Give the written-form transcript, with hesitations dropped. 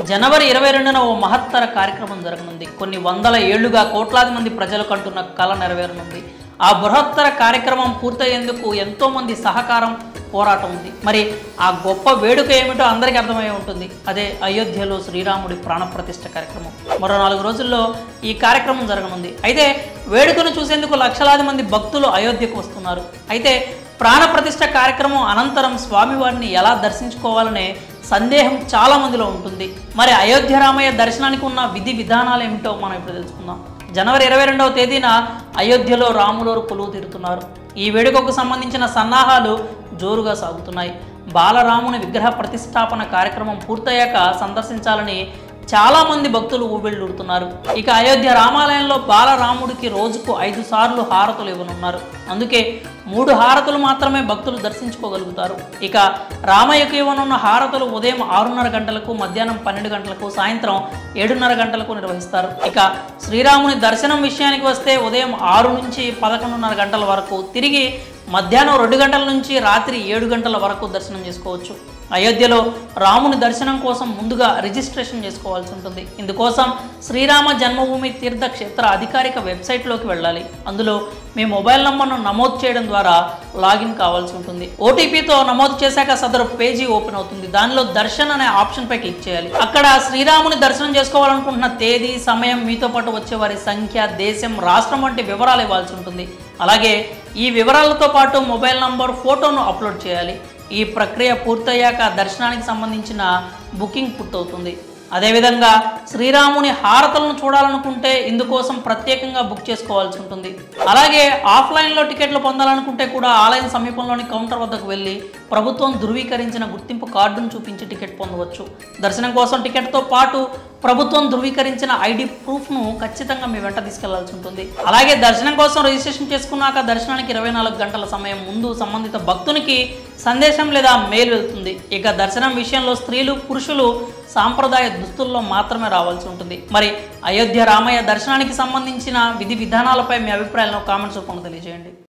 జనవరి 22న ఓ మహత్తర కార్యక్రమం జరగనుంది. కొన్ని వందల ఏళ్లుగా కోట్లాది మంది ప్రజలు కంటున్న కళ నెరవేరనుంది. ఆ బృహత్తర కార్యక్రమం పూర్తయ్యేందుకు ఎంతో మంది సహకారం, పోరాటం ఉంది. మరి ఆ గొప్ప వేడుక ఏమిటో అందరికీ అర్థమయ్యే ఉంటుంది. అదే అయోధ్యలో శ్రీరాముడి ప్రాణప్రతిష్ఠ కార్యక్రమం. మరో 4 రోజుల్లో ఈ కార్యక్రమం జరగనుంది. అయితే వేడుకను చూసేందుకు లక్షలాది మంది భక్తులు అయోధ్యకు వస్తున్నారు. అయితే ప్రాణప్రతిష్ఠ కార్యక్రమం అనంతరం స్వామివారిని ఎలా దర్శించుకోవాలనే సందేహం చాలా మందిలో ఉంటుంది. మరి అయోధ్య రామయ్య దర్శనానికి ఉన్న విధి విధానాలు ఏమిటో మనం ఇప్పుడు తెలుసుకుందాం. జనవరి 22వ తేదీన అయోధ్యలో రాములోరు కొలువు తీరుతున్నారు. ఈ వేడుకకు సంబంధించిన సన్నాహాలు జోరుగా సాగుతున్నాయి. బాలరాముని విగ్రహ ప్రతిష్టాపన కార్యక్రమం పూర్తయ్యాక సందర్శించాలని చాలామంది భక్తులు ఊబిళ్ళూరుతున్నారు. ఇక అయోధ్య రామాలయంలో బాలరాముడికి రోజుకు 5 సార్లు హారతులు ఇవ్వనున్నారు. అందుకే 3 హారతులు మాత్రమే భక్తులు దర్శించుకోగలుగుతారు. ఇక రామయ్యకు ఇవ్వనున్న హారతులు ఉదయం 6:30 గంటలకు, మధ్యాహ్నం 12 గంటలకు, సాయంత్రం 7:30 గంటలకు నిర్వహిస్తారు. ఇక శ్రీరాముని దర్శనం విషయానికి వస్తే ఉదయం 6 నుంచి 11:30 గంటల వరకు, తిరిగి మధ్యాహ్నం 2 గంటల నుంచి రాత్రి 7 గంటల వరకు దర్శనం చేసుకోవచ్చు. అయోధ్యలో రాముని దర్శనం కోసం ముందుగా రిజిస్ట్రేషన్ చేసుకోవాల్సి ఉంటుంది. ఇందుకోసం శ్రీరామ జన్మభూమి తీర్థక్షేత్ర అధికారిక వెబ్సైట్లోకి వెళ్ళాలి. అందులో మీ మొబైల్ నంబర్ను నమోదు చేయడం ద్వారా లాగిన్ కావాల్సి ఉంటుంది. ఓటీపీతో నమోదు చేశాక సదరు పేజీ ఓపెన్ అవుతుంది. దానిలో దర్శన్ అనే ఆప్షన్పై క్లిక్ చేయాలి. అక్కడ శ్రీరాముని దర్శనం చేసుకోవాలనుకుంటున్న తేదీ, సమయం, మీతో పాటు వచ్చే వారి సంఖ్య, దేశం, రాష్ట్రం వంటి వివరాలు ఇవ్వాల్సి ఉంటుంది. అలాగే ఈ వివరాలతో పాటు మొబైల్ నంబర్, ఫోటోను అప్లోడ్ చేయాలి. ఈ ప్రక్రియ పూర్తయ్యాక దర్శనానికి సంబంధించిన బుకింగ్ పూర్తవుతుంది. అదేవిధంగా శ్రీరాముని హారతలను చూడాలనుకుంటే ఇందుకోసం ప్రత్యేకంగా బుక్ చేసుకోవాల్సి ఉంటుంది. అలాగే ఆఫ్లైన్లో టికెట్లు పొందాలనుకుంటే కూడా ఆలయం సమీపంలోని కౌంటర్ వద్దకు వెళ్ళి ప్రభుత్వం ధృవీకరించిన గుర్తింపు కార్డును చూపించి టికెట్ పొందవచ్చు. దర్శనం కోసం టికెట్తో పాటు ప్రభుత్వం ధృవీకరించిన ఐడి ప్రూఫ్ను ఖచ్చితంగా మీ వెంట తీసుకెళ్లాల్సి ఉంటుంది. అలాగే దర్శనం కోసం రిజిస్ట్రేషన్ చేసుకున్నాక దర్శనానికి 24 గంటల సమయం ముందు సంబంధిత భక్తునికి సందేశం లేదా మెయిల్ వెళ్తుంది. ఇక దర్శనం విషయంలో స్త్రీలు, పురుషులు సాంప్రదాయ దుస్తుల్లో మాత్రమే రావాల్సి ఉంటుంది. మరి అయోధ్య రామయ్య దర్శనానికి సంబంధించిన విధి విధానాలపై మీ అభిప్రాయాలను కామెంట్స్ రూపంలో తెలియజేయండి.